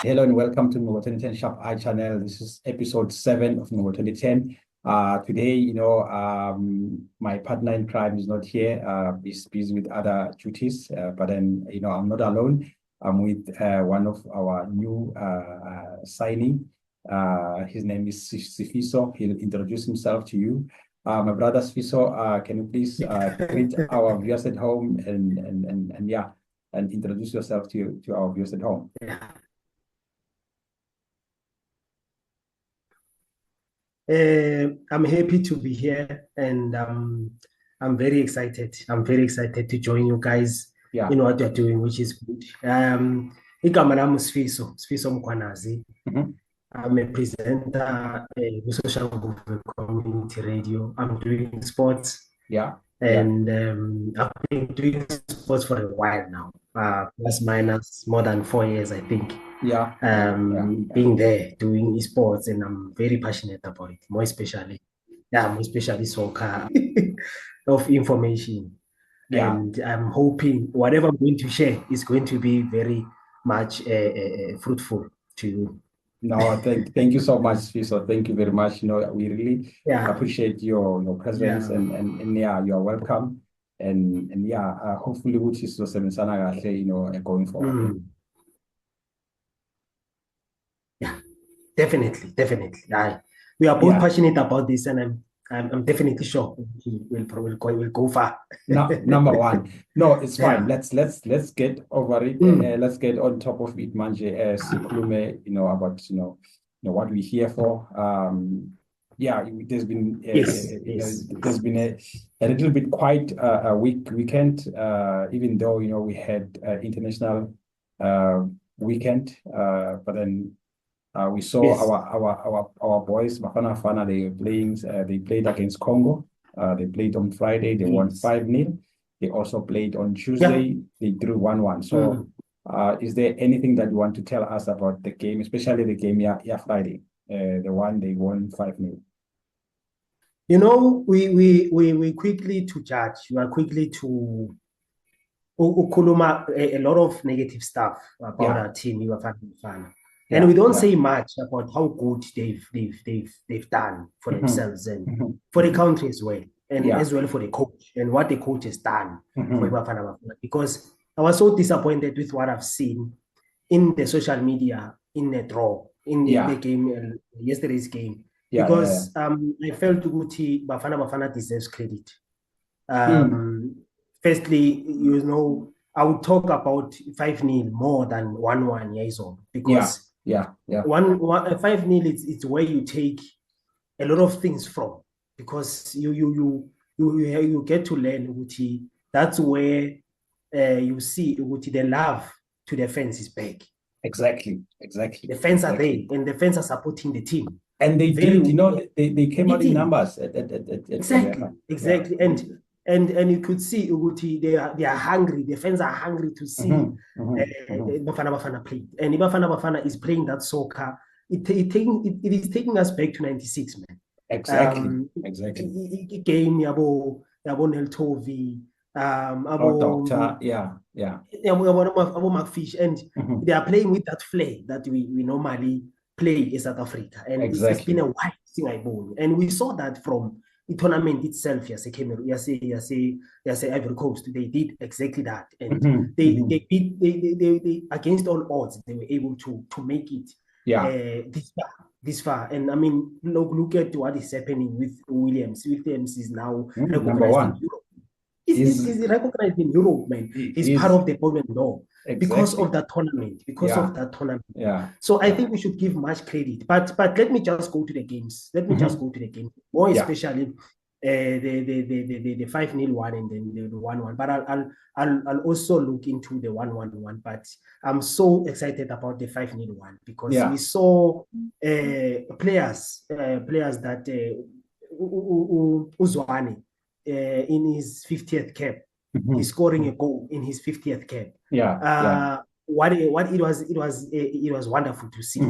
Hello and welcome to Novo 2010 Sharp Eye channel. This is episode 7 of Novo 2010. Today, my partner in crime is not here. He's busy with other duties, but then, I'm not alone. I'm with one of our new signing. His name is Sifiso. He'll introduce himself to you. My brother Sifiso, can you please greet our viewers at home and introduce yourself to our viewers at home? Yeah. I'm happy to be here, and I'm very excited. I'm very excited to join you guys in what you're doing, which is good. Igama lami Sifiso Mkwanazi. I'm a presenter with Social Movement Community Radio. I'm doing sports. And I've been doing sports for a while now, plus minus more than 4 years, I think. Being there doing esports, and I'm very passionate about it, more especially soccer of information. And I'm hoping whatever I'm going to share is going to be very much fruitful to you. No, thank you so much, Fiso. Thank you very much. We really appreciate your presence and you are welcome. And hopefully which is going forward. Yeah, definitely. We are both passionate about this, and I'm definitely sure we'll go far. Number one. No, it's fine. Let's get over it. Let's get on top of it, manje. About what we're here for. There's been there's been a little bit quite a weekend, even though we had international weekend, but then we saw our boys Bafana Bafana. They played against Congo. They played on Friday. They won 5-0. They also played on Tuesday. They drew 1-1. So, is there anything that you want to tell us about the game, especially the game Friday, the one they won 5-0? We quickly to judge. We are quickly to ukuluma a lot of negative stuff about our team, Bafana Bafana. And we don't say much about how good they've done for themselves and for the country as well, and as well for the coach and what the coach has done for Bafana Bafana. Because I was so disappointed with what I've seen in the social media in the draw in the game, yesterday's game. Because I felt Bafana Bafana deserves credit. Firstly, I would talk about 5-0 more than 1-1 because 5-0 it's where you take a lot of things from, because you get to learn Uti. That's where you see Uti, the love to the fans is back. Exactly. The fans are there, and the fans are supporting the team. And they did, they came out in numbers. Exactly. And you could see Uguti, they are hungry. The fans are hungry to see Bafana Bafana play. And Bafana Bafana is playing that soccer. It is taking us back to 96, man. Exactly. Game Yabo Neltovi, Doctor, Abo McFish, and they are playing with that flair that we normally play in South Africa. And it's been a while thing, and we saw that from the tournament itself. Cameroon, Ivory Coast, they did exactly that, and they beat against all odds. They were able to make it this far. And I mean, look at what is happening with Williams. Williams is now number one. In Europe. He's recognized in Europe, man. He's part of the Golden Law. Because of that tournament, So I think we should give much credit. But let me just go to the games. More especially the 5-0 one and then the 1-1. But I'll also look into the 1-1 one. But I'm so excited about the 5-0 one, because we saw players that Uzwane in his 50th cap. He's scoring a goal in his 50th cap. It was wonderful to see.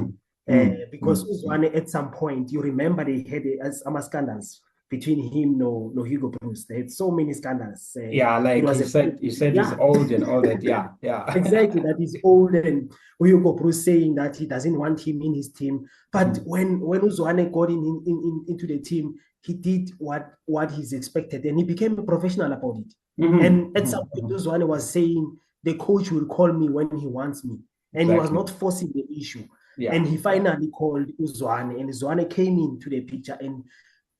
Because Uzwane, at some point, you remember they had some scandals between him no Hugo Bruce. They had so many scandals. Like you said he's old and all that. Yeah. Exactly, that he's old, and Hugo Bruce saying that he doesn't want him in his team. But when Uzwane got into the team, he did what he's expected, and he became a professional about it. And at some point, Uzwane was saying the coach will call me when he wants me, and he was not forcing the issue. And he finally called Uzwane, and Uzwane came into the picture and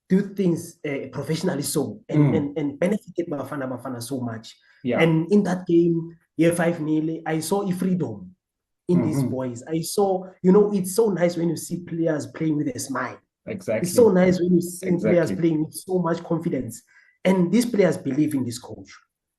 do things professionally and benefited Bafana Bafana so much. And in that game, year 5-0, I saw a freedom in these boys. I saw, it's so nice when you see players playing with a smile. Exactly. It's so nice when you see players playing with so much confidence. And these players believe in this coach.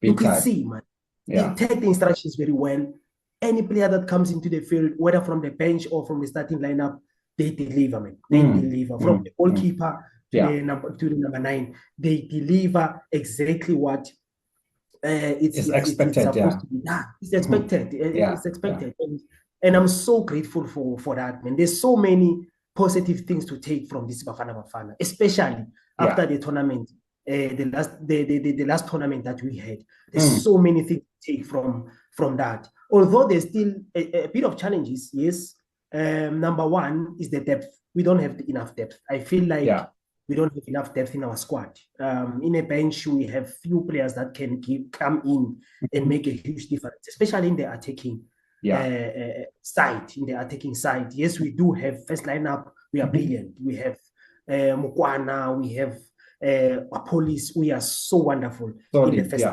You could see, man. They take the instructions very well. Any player that comes into the field, whether from the bench or from the starting lineup, they deliver, man. They deliver. From the goalkeeper to the number 9, they deliver exactly what it's expected. It's supposed to be. It's expected. It's expected. And I'm so grateful for that, man. There's so many positive things to take from this Bafana Bafana, especially after the tournament, the last tournament that we had. There's so many things to take from that. Although there's still a bit of challenges, yes. Number one is the depth. We don't have enough depth. I feel like we don't have enough depth in our squad. In a bench, we have few players that can come in and make a huge difference, especially in the attacking side. In the attacking side, yes, we do have first lineup. We are brilliant. We have Mukwana. We have Police. We are so wonderful in the first.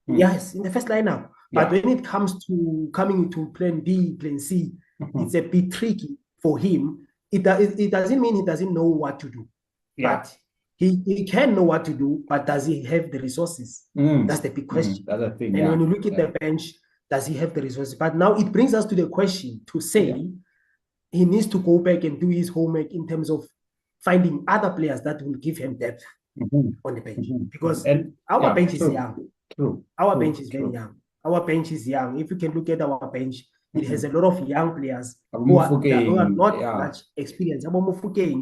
Yes, in the first lineup. But when it comes to coming to plan B, plan C, it's a bit tricky for him. It doesn't mean he doesn't know what to do. But he can know what to do, but does he have the resources? That's the big question. That's the thing. And when you look at the bench, does he have the resources? But now it brings us to the question to say he needs to go back and do his homework in terms of finding other players that will give him depth on the bench. Because our bench is young. Our bench is very young. Our bench is young. If you can look at our bench, it has a lot of young players who are not much experienced.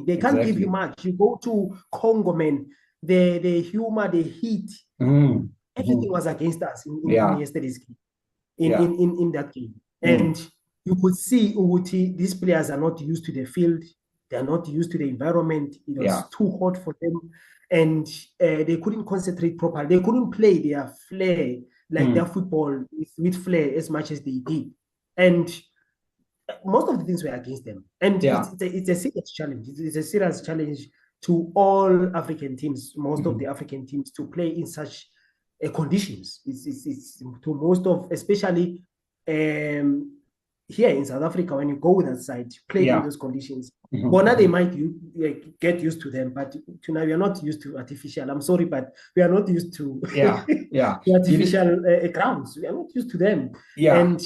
They can't give you much. You go to Congo, man, the humor, the heat, everything was against us in yesterday's game, in that game. And you could see Uguti, these players are not used to the field. They are not used to the environment. It was too hot for them. And they couldn't concentrate properly. They couldn't play their flair, like their football with flair as much as they did. And most of the things were against them. And it's a serious challenge. It's a serious challenge to all African teams, most of the African teams, to play in such conditions. It's to most of, especially here in South Africa, when you go with that side, play in those conditions. Well, now they might get used to them, but tonight we are not used to artificial. I'm sorry, but we are not used to artificial grounds. We are not used to them. And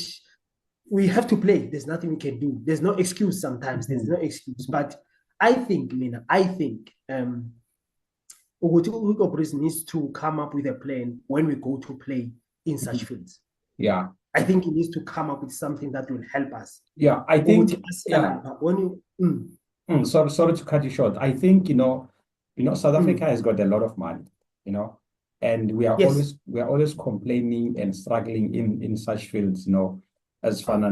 we have to play. There's nothing we can do. There's no excuse sometimes. There's no excuse. But I think Hugo Bruce needs to come up with a plan when we go to play in such fields. I think he needs to come up with something that will help us. I think sorry to cut you short. I think South Africa has got a lot of money, and we are always complaining and struggling in such fields, as far as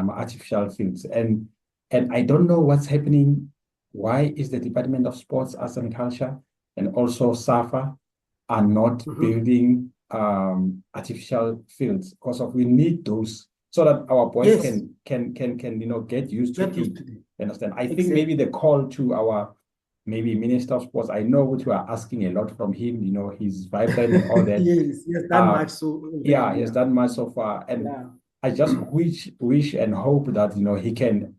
artificial fields. And I don't know what's happening. Why is the Department of Sports, Arts and Culture and also SAFA are not building artificial fields? Because we need those so that our boys can get used to it. Understand? I think maybe the call to our Minister of Sports, I know what you are asking a lot from him, he's vibrant and all that. Yes, he has done much he has done much so far. And I just wish and hope that he can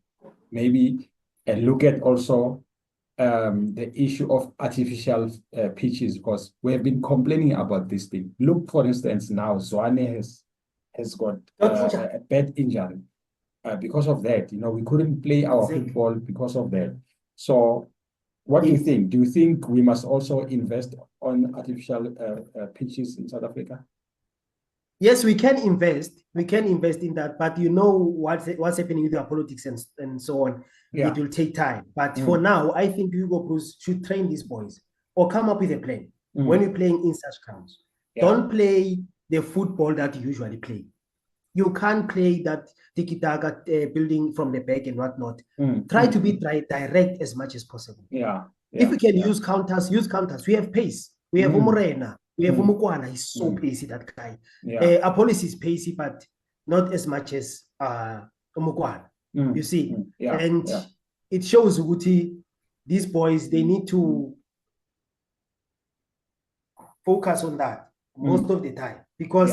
maybe look at also the issue of artificial pitches, because we have been complaining about this thing. Look, for instance, now Zwane has got a bad injury because of that. We couldn't play our football because of that. So what do you think? Do you think we must also invest on artificial pitches in South Africa? Yes, we can invest. We can invest in that, but you know what's happening with our politics and so on. Yeah. It will take time. But for now, I think Hugo Bruce should train these boys or come up with a plan when you're playing in such grounds. Yeah. Don't play the football that you usually play. You can't play that tiki-taka building from the back and whatnot. Try to be direct as much as possible. Yeah. If we can use counters, use counters. We have pace. We have Umorena. We have Umukwana. He's so pacey, that guy. Yeah. Apollos is pacey, but not as much as Umukwana. You see? Yeah. And it shows Uguti, these boys, they need to focus on that most of the time, because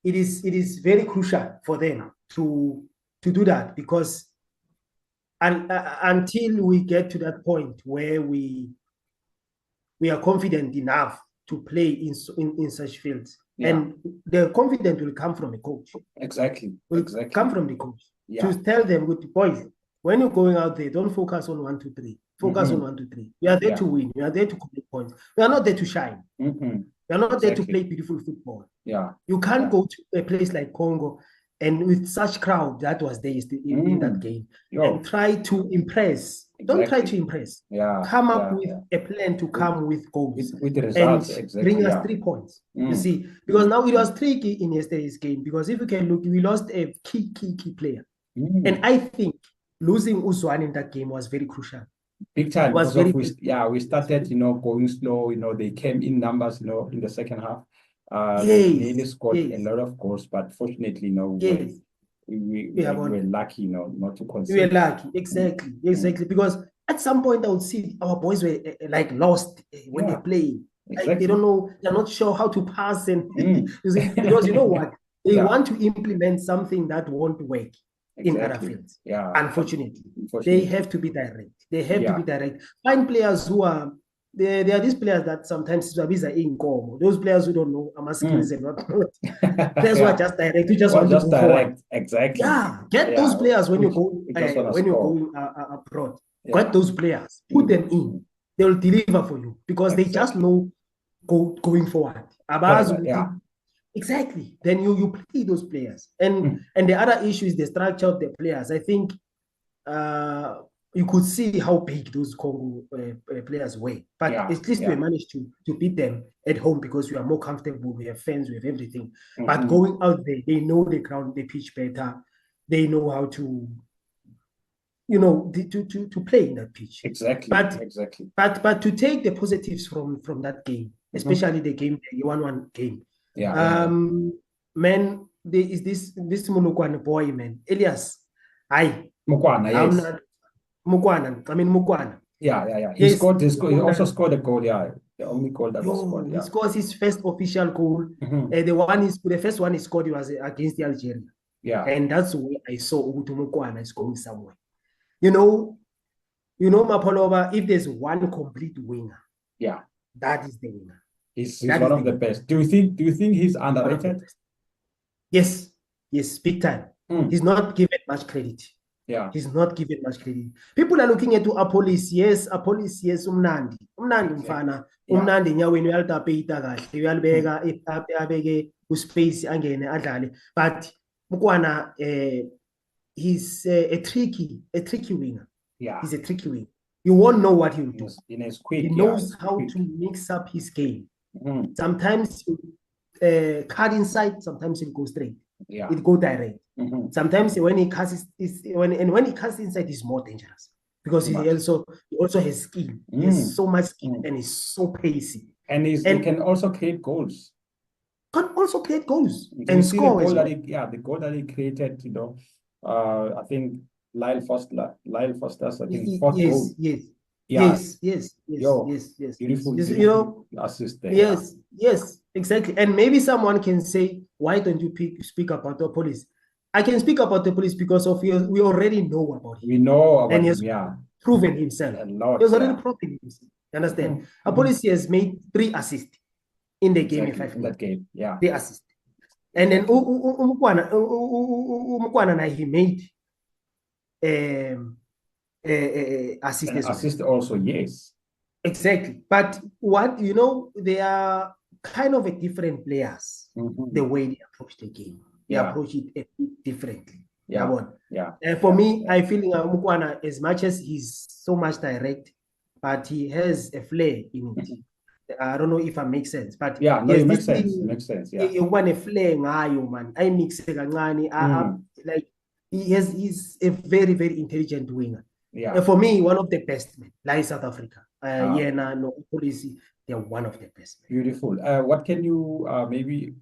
it is very crucial for them to do that, because until we get to that point where we are confident enough to play in such fields, and the confidence will come from the coach. Exactly. Come from the coach to tell them, good boys, when you're going out there, don't focus on 1, 2, 3. Focus on 1, 2, 3. We are there to win. We are there to collect points. We are not there to shine. We are not there to play beautiful football. Yeah. You can't go to a place like Congo and with such crowd that was there in that game and try to impress. Don't try to impress. Come up with a plan to come with goals with the results, and bring us 3 points. You see, because now it was tricky in yesterday's game, because if you can look, we lost a key player, and I think losing Uzwan in that game was very crucial. Big time. Was very we started, going slow. They came in numbers, in the second half. They nearly scored a lot of goals, but fortunately, we were lucky, not to concede. We were lucky, exactly. Because at some point, I would see our boys were like lost when they play. Like, they don't know, they're not sure how to pass, and you see, because you know what, they want to implement something that won't work in other fields. Unfortunately, they have to be direct. They have to be direct. Find players who are. There are these players that sometimes are in Congo. Those players who don't know skills and whatnot. Players who are just direct. Who just want to go forward. Exactly. Yeah, get those players when you go abroad. Get those players. Put them in. They will deliver for you, because they just know going forward. Exactly. Then you play those players, and the other issue is the structure of the players. I think you could see how big those Congo players were, but at least we managed to beat them at home, because we are more comfortable. We have fans, we have everything. But going out there, they know the ground, the pitch better. They know how to, to play in that pitch. Exactly. But to take the positives from that game, especially the 1-1 game. Man, there is this Mulukwana boy, man. Elias. Mukwana, yes. Mukwana. Yeah. He scored. He also scored a goal. Yeah, the only goal that was scored. He scores his first official goal. The first one he scored was against Algeria. Yeah, and that's where I saw Ugutu Mukwana is going somewhere. Mapolova. If there's one complete winger, that is the winner. He's one of the best. Do you think he's underrated? Yes, big time. He's not given much credit. Yeah, he's not given much credit. People are looking at Apollos. Yes, umnandi mfana. Umnandi nyaweni uyalitapeta kahle, uyalibeka abeke uspace angene adlale. But Mukwana, he's a tricky winger. Yeah, he's a tricky winger. You won't know what he'll do. He knows how to mix up his game. Sometimes he'll cut inside, sometimes he'll go straight. Yeah, it go direct. Sometimes when he cuts when he cuts inside, he's more dangerous, because he also has skill. He has so much skill, and he's so pacey. And he can also create goals. And score. The goal that he created, I think Lyle Foster's, I think, fourth goal. Yes. Beautiful assist there. Yes, exactly. And maybe someone can say, why don't you speak about the police? I can speak about the police because we already know about him. We know about him, and he has proven himself. A lot, he has already proven himself. You understand? Police has made 3 assists in the game. In that game, 3 assists. And then Umukwana, he made assist also, yes. Exactly. But what, they are kind of a different players, the way they approach the game. They approach it a bit differently. For me, I feel Mukwana, as much as he's so much direct, but he has a flair in it. I don't know if I make sense, but it makes sense. It makes sense. You want a flair, man. I mix like he's a very, very intelligent winger. For me, one of the best men, like South Africa. Policy, they're one of the best men. Beautiful. What can you maybe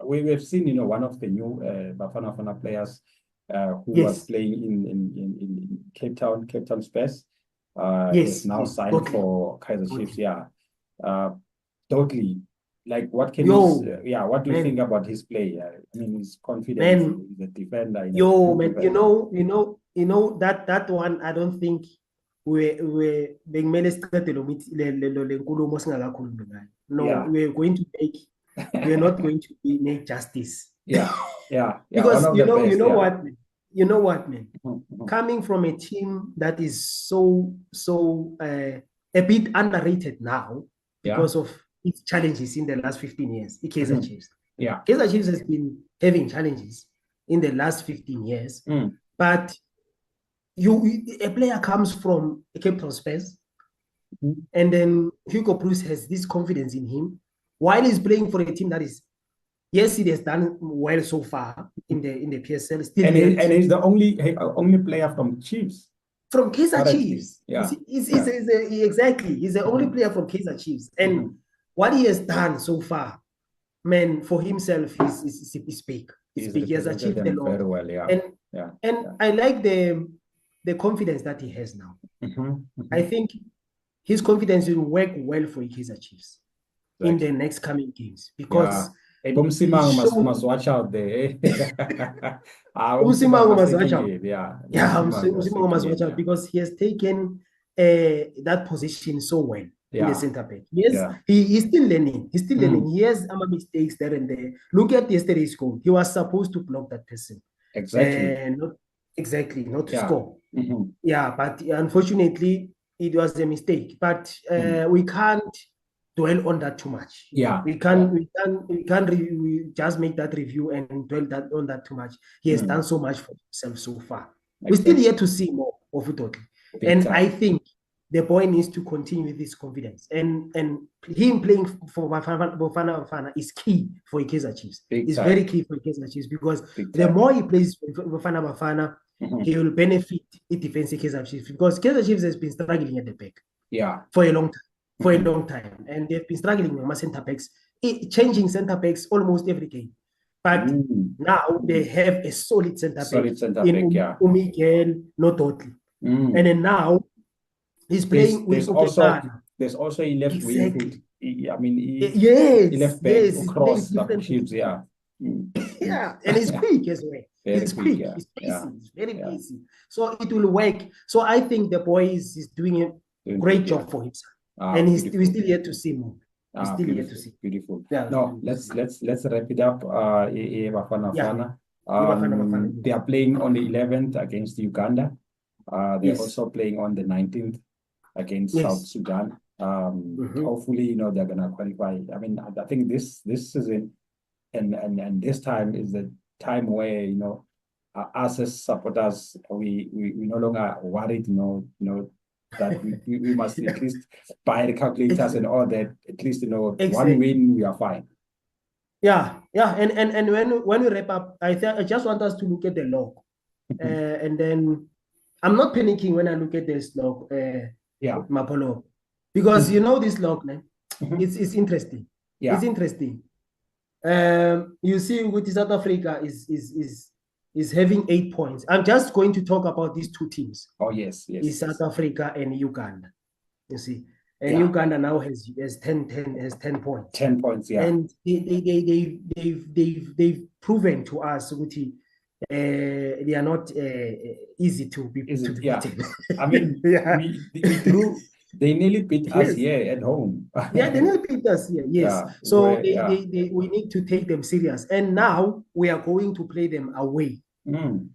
we've seen, one of the new Bafana Bafana players who was playing in Cape Town Spurs. Is now signed for Kaizer Chiefs. Totally. Like, what can what do you think about his play? I mean, his confidence, he's a defender. That one, I don't think we're going to make we're not going to make justice. Because you know what, man? Coming from a team that is so a bit underrated now because of its challenges in the last 15 years, the Kaizer Chiefs. Kaizer Chiefs has been having challenges in the last 15 years. But a player comes from a Cape Town Spurs, and then Hugo Bruce has this confidence in him while he's playing for a team that is, yes, he has done well so far in the PSL. Still, and he's the only player from Chiefs. From Kaizer Chiefs. Exactly. He's the only player from Kaizer Chiefs. And what he has done so far, man, for himself, is big. It's big. He has achieved a lot. Very well, And I like the confidence that he has now. I think his confidence will work well for Kaizer Chiefs in the next coming games, because Umsimang must watch out there. Umsimang must watch out. Umsimang must watch out because he has taken that position so well in the center back. Yes, he's still learning. He's still learning. He has some mistakes there and there. Look at yesterday's goal. He was supposed to block that person. Not to score. But unfortunately, it was a mistake. But we can't dwell on that too much. We just make that review and dwell on that too much. He has done so much for himself so far. We're still yet to see more of it. I think the boy needs to continue with this confidence. And him playing for Bafana Bafana is key for Kaizer Chiefs. It's very key for Kaizer Chiefs, because the more he plays for Bafana Bafana, he will benefit the defensive Kaizer Chiefs, because Kaizer Chiefs has been struggling at the back for a long time. And they've been struggling with center backs, changing center backs almost every game. But now they have a solid center back. Miguel, not totally. And then now he's playing with there's also a left wing. He left back across the Chiefs. And he's quick as well. He's quick. He's busy. He's very busy. So it will work. So I think the boy is doing a great job for himself. And we're still yet to see more. Beautiful. No, let's wrap it up. Bafana Bafana. They are playing on the 11th against Uganda. They're also playing on the 19th against South Sudan. Hopefully, they're gonna qualify. I mean, I think this season and this time is the time where us as supporters, we no longer worried, that we must at least buy the calculators and all that. At least one win, we are fine. And when we wrap up, I just want us to look at the log, and then I'm not panicking when I look at this log, Mapolo, because this log, man, it's interesting. It's interesting. You see, with South Africa is having 8 points. I'm just going to talk about these two teams. Yes. Is South Africa and Uganda. You see, and Uganda now has 10 points. 10 points, And they've proven to us, they are not easy to be beaten. I mean, they nearly beat us here at home. They nearly beat us here. Yes. So we need to take them serious. And now we are going to play them away,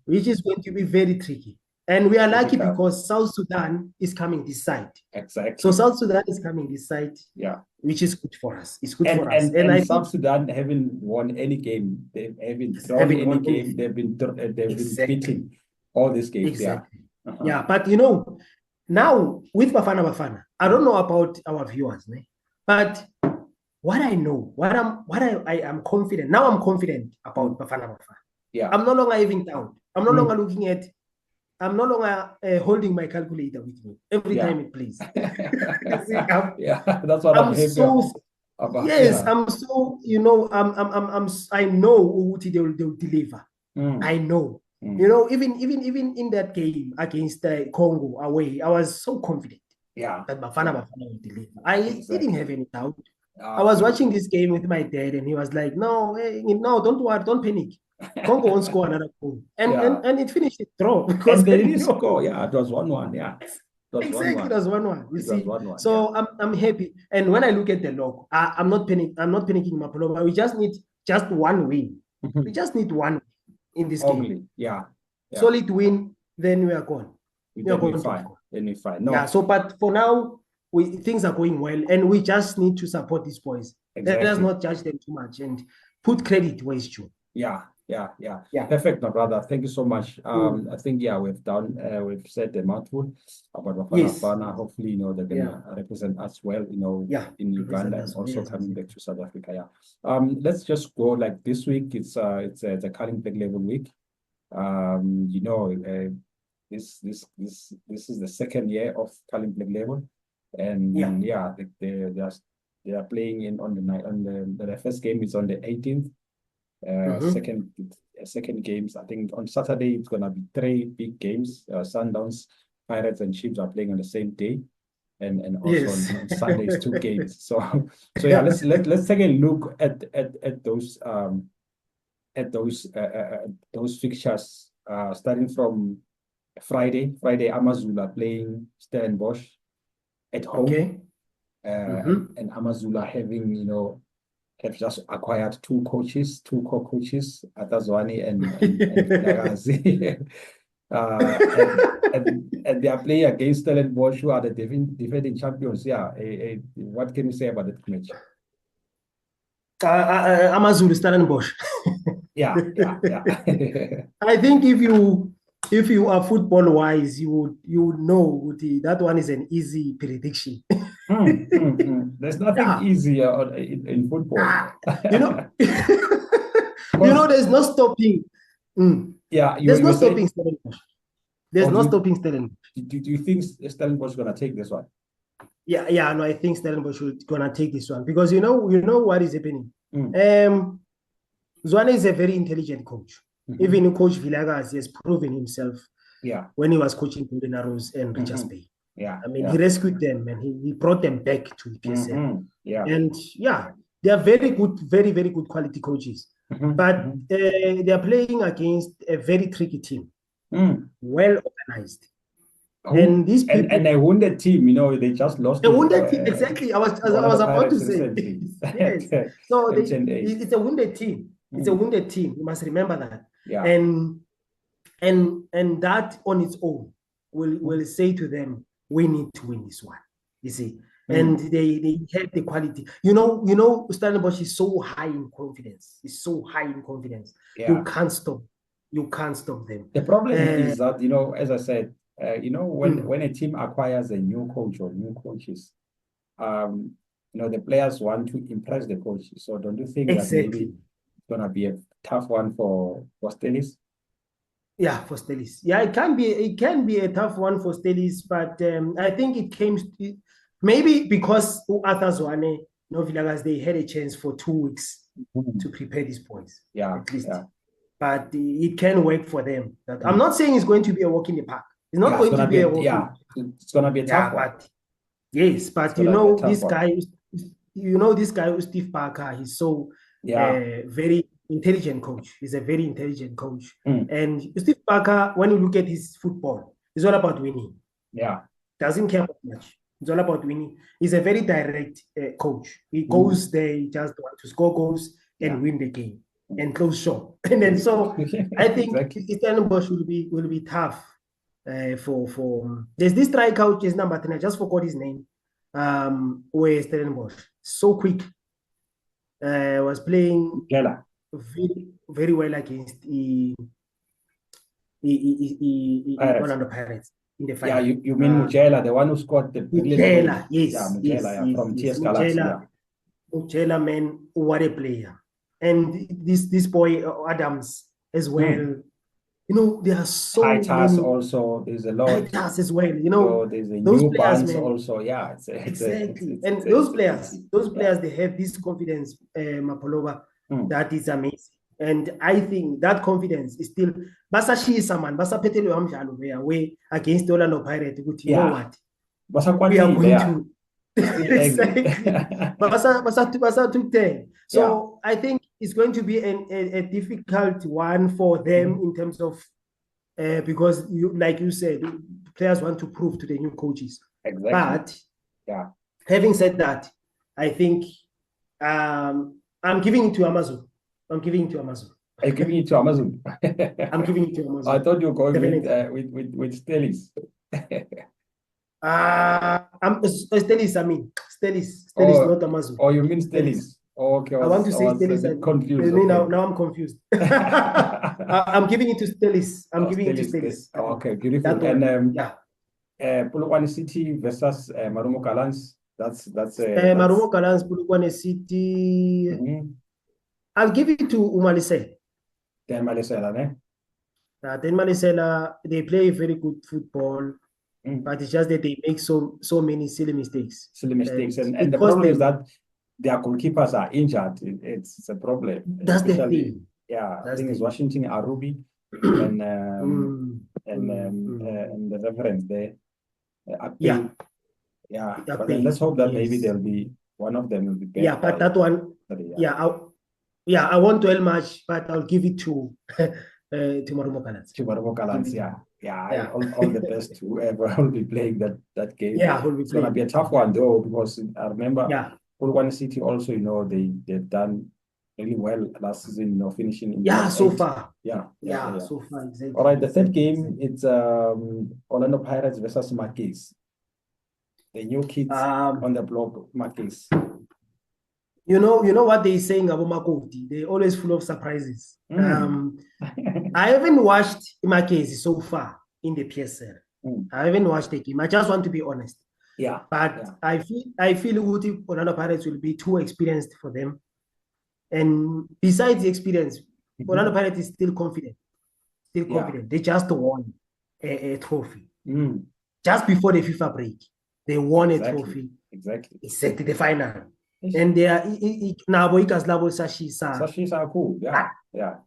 which is going to be very tricky. And we are lucky because South Sudan is coming this side. Exactly. So South Sudan is coming this side. Yeah. Which is good for us. It's good for us. And South Sudan haven't won any game. They haven't drawn any game. They've been beating all these games. Exactly. Yeah. But you know, now with Bafana Bafana, I don't know about our viewers, but what I know, I am confident. Now I'm confident about Bafana Bafana. Yeah. I'm no longer having doubt. I'm no longer looking at. I'm no longer holding my calculator with me every time it plays. That's what I'm so about. Yes, I'm so, you know, I know they'll deliver. I know. You know, even in that game against Congo away, I was so confident. That Bafana will deliver. I didn't have any doubt. I was watching this game with my dad, and he was like, "No, don't worry, don't panic. Congo won't score another goal." And it finished a draw because they didn't score. Yeah, it was 1-1. Yeah. Exactly, it was 1-1. You see, so I'm happy. And when I look at the log, I'm not panicking, Mapoloma. We just need just one win. We just need one win in this game. Yeah. Solid win, then we are gone. We are going fine. Then we fine. No. Yeah. So, but for now, things are going well, and we just need to support these boys. Exactly. Let us not judge them too much and put credit where it's due. Yeah. Perfect, my brother. Thank you so much. I think we've said the mouthful about Bafana Bafana. Hopefully, you know, they're gonna represent us well, you know, in Uganda and also coming back to South Africa. Let's just go like this week. It's the Carling Black Label week. You know, this is the second year of Carling Black Label, and they are playing in on the night on the first game is on the 18th. Second games, I think on Saturday it's gonna be 3 big games. Sundowns, Pirates, and Chiefs are playing on the same day, and also on Sundays 2 games. So let's take a look at those fixtures. Starting from Friday, Amazulu playing Stellenbosch at home, and Amazulu having, you know, have just acquired 2 core coaches, Atazwani and Vilakazi. And they are playing against Stellenbosch, who are the defending champions. What can you say about that match? Amazulu Stellenbosch. Yeah. I think if you are football wise, you would know that one is an easy prediction. There's nothing easier in football. You know, there's no stopping. There's no stopping Stellenbosch. There's no stopping Stellenbosch. Do you think Stellenbosch is gonna take this one? Yeah. No, I think Stellenbosch is gonna take this one because you know what is happening. Zwane is a very intelligent coach. Even Coach Vilakazi has proven himself. When he was coaching Golden Arrows and Richards Bay. I mean, he rescued them and he brought them back to the PSL. And they are very good, very, very good quality coaches. But they are playing against a very tricky team, well organized. And these people, and a wounded team, you know, they just lost. A wounded team, exactly. I was about to say. Yes. So it's a wounded team. It's a wounded team. You must remember that. And that on its own will say to them, we need to win this one. You see, and they have the quality. You know, Stellenbosch is so high in confidence. It's so high in confidence. You can't stop. You can't stop them. The problem is that, you know, as I said, you know, when a team acquires a new coach or new coaches, you know, the players want to impress the coach. So don't you think that maybe it's gonna be a tough one for Stellis? Yeah, for Stellis. Yeah, it can be a tough one for Stellis, but I think it came maybe because Arthur Zwane, Vilakazi, they had a chance for 2 weeks to prepare these boys. At least. But it can work for them. I'm not saying it's going to be a walk in the park. It's not going to be a walk. It's going to be a tough one. Yes, but you know this guy, Steve Parker, he's so very intelligent coach. He's a very intelligent coach. And Steve Parker, when you look at his football, it's all about winning. Doesn't care much. It's all about winning. He's a very direct coach. He goes there, he just wants to score goals and win the game and close shop. And then so I think Stellenbosch will be tough. There's this striker which is number 10. I just forgot his name. Where Stellenbosch so quick. Was playing very, very well against the Orlando Pirates in the final. Yeah, you mean Mujela, the one who scored the biggest Mujela, goal? yes, Yeah, Mujela, yes, from yes, TS Galaxy. Mujela, man, what a player! And this boy Adams as well. You know, there are so Titus many. Also, there's a lot. Titus as well. You know, so there's a those new players, bands man. Also. Yeah, exactly. And those players, they have this confidence, Mapolova, that is amazing. And I think that confidence is still basashisa man, basaphethelwe amdlalo where against the Orlando Pirates. You know what? We are going to exactly. So I think it's going to be a difficult one for them in terms of because like you said, players want to prove to the new coaches. Exactly. But having said that, I think I'm giving it to Amazon. I'm giving it to Amazon. Are you giving it to Amazon? I'm giving it to Amazon. I thought you were going with Stellis. I'm Stellis. I mean Stellis, not Amazon. Oh, you mean Stellis? Oh, okay. I want to say Stellis. Confused. Okay. Now I'm confused. I'm giving it to Stellis. I'm giving it to Stellis. Okay, beautiful. And Polokwane City versus Marumo Gallants. That's Marumo Gallants, Polokwane City. I'll give it to Umalisela. Then Malisela, Then Malisela, they play very good football, but it's just that they make so many silly mistakes. And the problem is that their goalkeepers are injured. It's a problem. That's the thing. Yeah, I think it's Washington Arubi and the reference there. But then let's hope that maybe there'll be one of them will be better. Yeah, but that one, I won't dwell much, but I'll give it to Marumo Gallants. All the best to whoever will be playing that game. Yeah, it's gonna be a tough one though, because I remember Polokwane City also, they've done really well last season, finishing in so far. So far, exactly. All right, the third game, it's Orlando Pirates versus Marquis. The new kids on the block, Marquis. You know what they're saying about Makoti? They're always full of surprises. I haven't watched Marquis so far in the PSL. I haven't watched the game. I just want to be honest. But I feel Orlando Pirates will be too experienced for them. And besides the experience, Orlando Pirates is still confident. They just won a trophy. Just before the FIFA break, they won a trophy. Exactly. Except the final. And they are now Sashisa cool.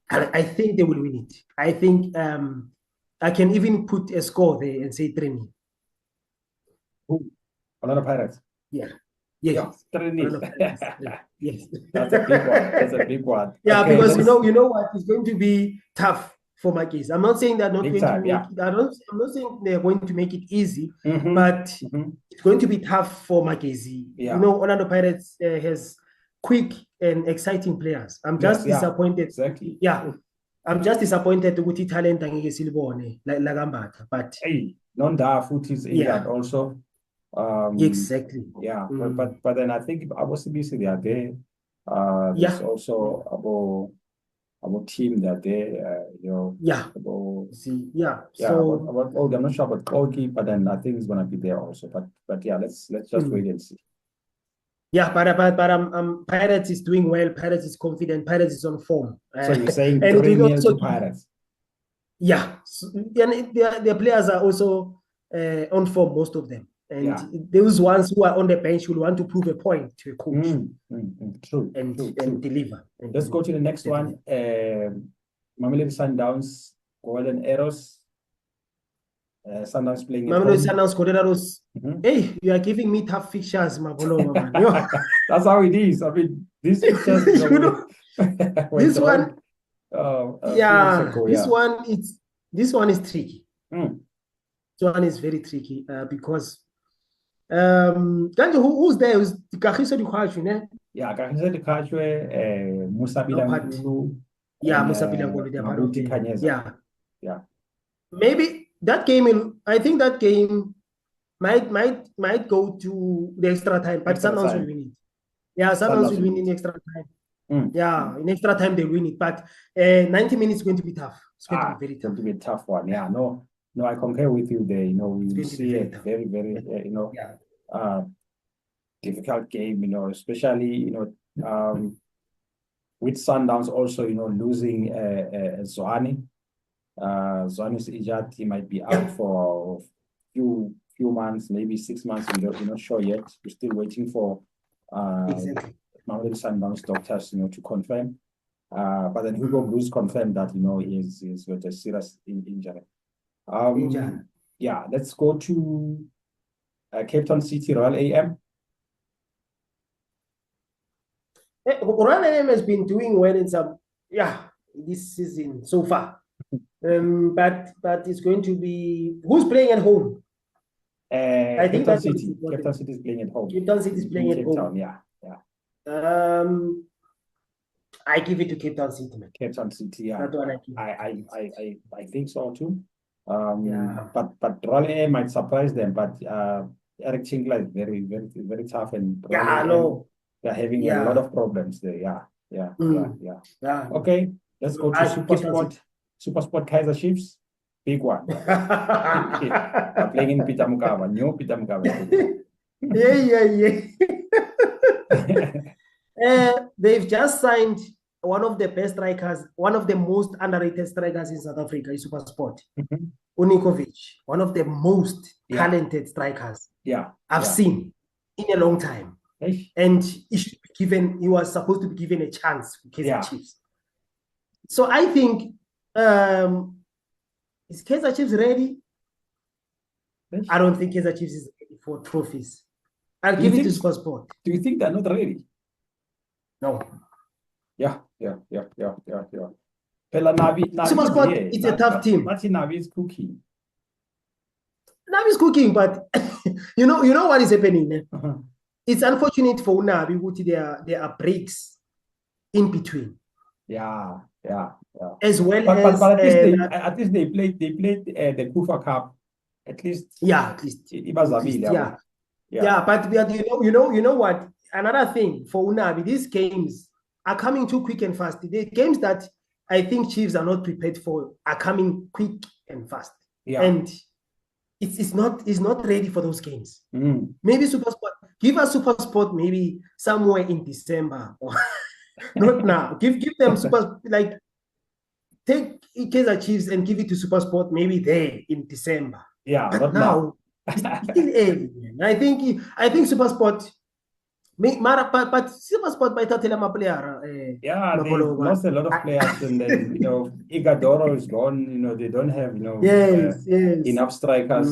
I think they will win it. I think I can even put a score there and say 3-0. Orlando Pirates. Yes. 3-0. Yes. That's a big one. Yeah, okay, because you know what, it's going to be tough for my case. I'm not saying they're not going to make it. I'm not saying they're going to make it easy, but it's going to be tough for my case. Orlando Pirates has quick and exciting players. I'm just disappointed. Exactly. Yeah. I'm just disappointed with talent angeke silibone like Ambatha, but Nonda Foot is injured also. Exactly. But then I think our CBC they are there. There's also our team that they So I'm not sure about Kogi, but then I think it's gonna be there also. But let's just wait and see. Yeah, but Pirates is doing well. Pirates is confident. Pirates is on form. So you're saying 3-0 to Pirates? Yeah, and their players are also on form, most of them. And those ones who are on the bench will want to prove a point to a coach. True. And deliver. Let's go to the next one. Mamelodi Sundowns, Golden Arrows. Sundowns playing Mamelodi Sundowns, Golden Arrows. Hey, you are giving me tough fixtures, Mabolo, man. That's how it is. I mean, these fixtures. This one. This one is tricky. This one is very tricky because who's there? Who's Kagiso Dikgwatjwe, ne? Yeah, Kagiso Dikgwatjwe, Musa Bilangulu. Musa Bilangulu. Yeah. Maybe that game, I think that game might go to the extra time, but Sundowns will win it. Yeah, Sundowns will win in extra time. Yeah, in extra time they win it, but 90 minutes is going to be tough. It's going to be very tough. It's going to be a tough one. Yeah, no, I concur with you there. We see a very, very, difficult game. Especially with Sundowns also, losing Zwane. Zwane is injured. He might be out for few months, maybe 6 months. We're not sure yet. We're still waiting for exactly. Mountain Sundowns doctors, to confirm. But then Hugo Blues confirmed that he's got a serious injury. Yeah, let's go to Cape Town City Royal AM. Royal AM has been doing well in this season so far. But it's going to be who's playing at home? I think Cape Town City. Cape Town City is playing at home. Cape Town City is playing at home. Town, yeah. I give it to Cape Town City, man. Cape Town City, yeah. That one I think so too. But Royal AM might surprise them, but Eric Chingla is very, very, very tough, and they're having a lot of problems there. Yeah. Okay, let's go to Supersport Kaizer Chiefs. Big one. They're playing in Peter Mokaba, new Peter Mokaba. They've just signed one of the best strikers, one of the most underrated strikers in South Africa, is Supersport. Unikovic, one of the most talented strikers I've seen in a long time. And he was supposed to be given a chance for Kaizer Chiefs. So I think, is Kaizer Chiefs ready? I don't think Kaizer Chiefs is ready for trophies. I'll give it to Supersport. Do you think they're not ready? No. Yeah. Supersport, it's a tough team. Navi is cooking. Navi is cooking, but you know what is happening? It's unfortunate for Navi. There are breaks in between. Yeah. As well but at least they played the Kufa Cup. At least. Yeah, at least. But you know what? Another thing for Unabi, these games are coming too quick and fast. The games that I think Chiefs are not prepared for are coming quick and fast. Yeah. And it's not ready for those games. Maybe Supersport, give us Supersport maybe somewhere in December. Or not now. Give them Super, like take Kaizer Chiefs and give it to Supersport maybe there in December. Yeah, but now it's still early. I think Supersport. But Supersport might tell them a player. They lost a lot of players, and then Igadoro is gone. They don't have enough strikers.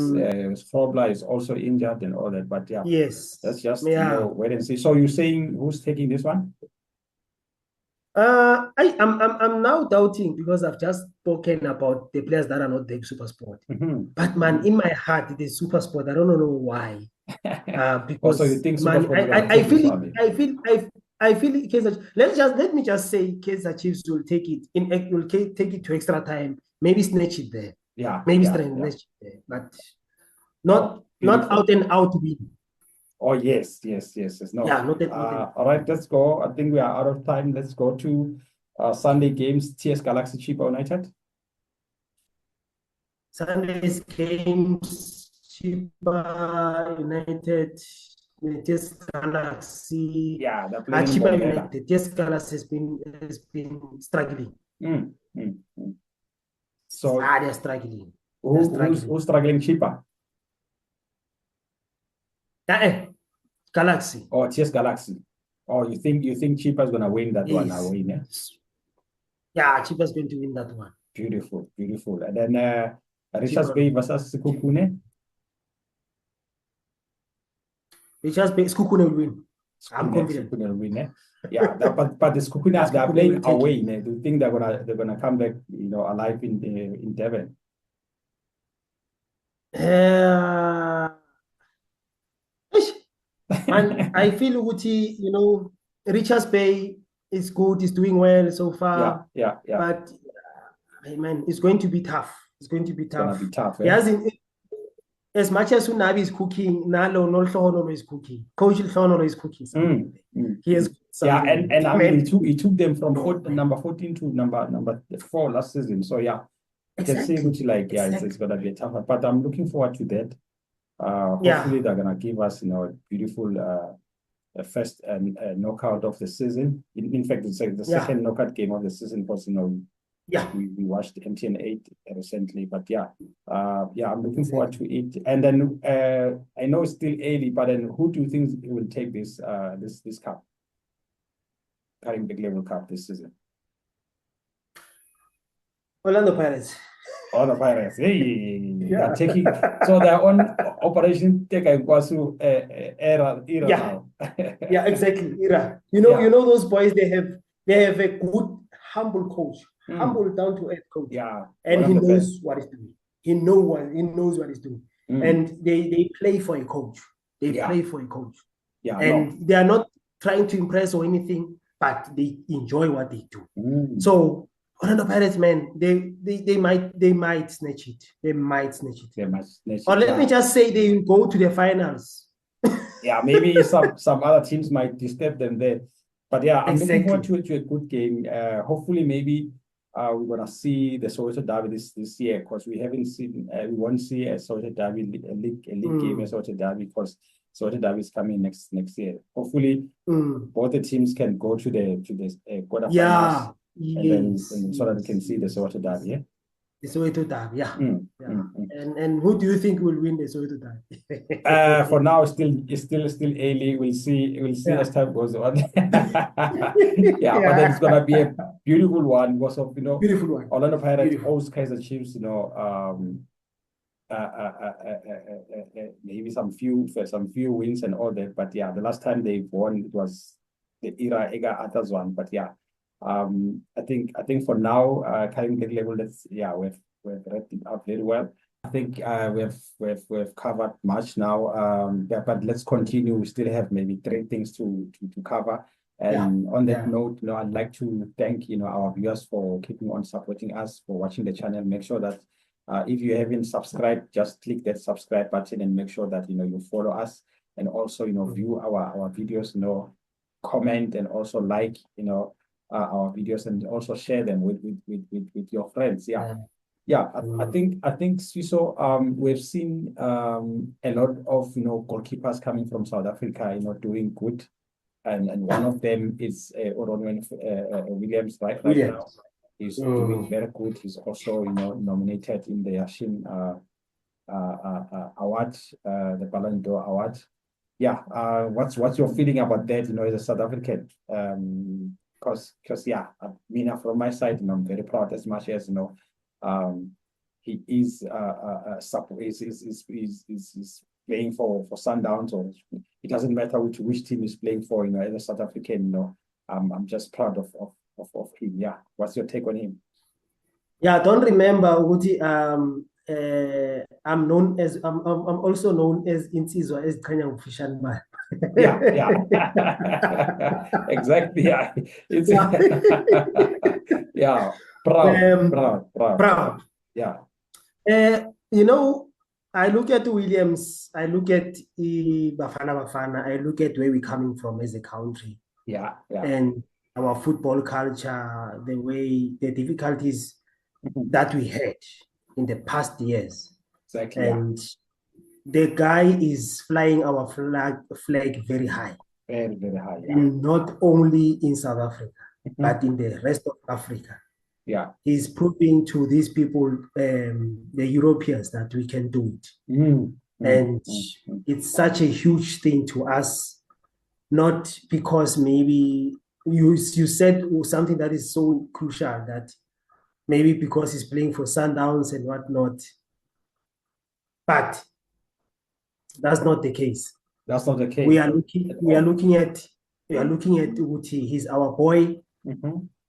Frobler is also injured and all that. But that's just wait and see. So you're saying who's taking this one? I'm now doubting because I've just spoken about the players that are not the Supersport. But man, in my heart, it is Supersport. I don't know why. Because you think I feel Kaizer. Let me just say Kaizer Chiefs will take it to extra time. Maybe snatch it there. Snatch it there, but not out and out win. Oh yes. No. Not that. All right, let's go. I think we are out of time. Let's go to Sunday games. TS Galaxy Chipa United. Sunday's games. Chipa United, TS Galaxy. Yeah, they're playing Chipa United. TS Galaxy has been struggling. So they're struggling. Who's struggling? Chipa. Galaxy. Oh, TS Galaxy. Oh, you think Chipa is gonna win that one? Yeah, Chipa is going to win that one. Beautiful. And then Richards Bay versus Sekhukhune. Sekhukhune will win. I'm confident. Sekhukhune will win. Yeah, but the Sekhukhune they are playing away. Do you think they're gonna come back? Alive in Devon? And I feel Uti, Richards Bay is good, is doing well so far. Yeah. But man, it's going to be tough. It's going to be It's gonna tough. be tough. He hasn't, as much as Unabi is cooking, Nalo no Lhono is cooking. Coach Lhono is cooking something. He has something. And I mean he took them from number 14 to number 4 last season. So yeah, exactly. You can see which it's gonna be a tough. But I'm looking forward to that. Hopefully they're gonna give us a beautiful first knockout of the season. In fact, it's like the second knockout game of the season because we watched MTN 8 recently, but I'm looking forward to it. And then I know it's still early, but then who do you think will take this cup, carrying big level cup this season? Orlando Pirates. Oh, the Pirates. Hey, they're taking so they're on Operation Tekainkwasu era now. Exactly. Era. You know those boys, they have a good, humble coach. Humble, down to earth coach. Yeah. And he knows what he's doing. He knows what he's doing. And they play for a coach. They play for a coach. Yeah. And they are not trying to impress or anything, but they enjoy what they do. So Orlando Pirates, man, they might snatch it. They might snatch it. Or let me just say they will go to the finals. Yeah, maybe some other teams might disturb them there. But yeah, I'm looking forward to a good game. Hopefully, maybe we're gonna see the Soweto Derby this year, because we haven't seen we won't see a Soweto Derby a league game, a Soweto Derby, because Soweto Derby is coming next year. Hopefully, both the teams can go to the quarterfinals. And then so that we can see the Soweto Derby. Yeah? The Soweto Derby, And who do you think will win the Soweto Derby? For now, it's still early. We'll see as time goes on. But then it's gonna be a beautiful one because of beautiful one. Orlando Pirates host Kaizer Chiefs. Maybe some few wins and all that. But yeah, the last time they won it was the Ega Athers one. But yeah. I think for now, carrying the level, we've wrapped it up very well. I think we've covered much now. But let's continue. We still have maybe 3 things to cover. And on that note, I'd like to thank our viewers for keeping on supporting us, for watching the channel. Make sure that if you haven't subscribed, just click that subscribe button and make sure that you follow us, and also view our videos, comment, and also like our videos, and also share them with your friends. I think Swiso, we've seen a lot of goalkeepers coming from South Africa doing good, and one of them is IRonwen Williams right now. He's doing very good. He's also nominated in the Yashin award, the Ballon d'Or award. What's your feeling about that as a South African? Because from my side, I'm very proud, as much as he is playing for Sundowns, or it doesn't matter which team he's playing for. As a South African, I'm just proud of him. Yeah, what's your take on him? Yeah, don't remember Uti. I'm also known as Insizwa as Kanya Fisherman. Exactly. It's proud. I look at Williams, I look at Bafana Bafana, I look at where we're coming from as a country. And our football culture, the difficulties that we had in the past years. Exactly. And the guy is flying our flag very high. Very, very high. And not only in South Africa, but in the rest of Africa. He's proving to these people, the Europeans, that we can do it. And it's such a huge thing to us, not because maybe you said something that is so crucial, that maybe because he's playing for Sundowns and whatnot. But that's not the case. That's not the case. We are looking at Uti. He's our boy.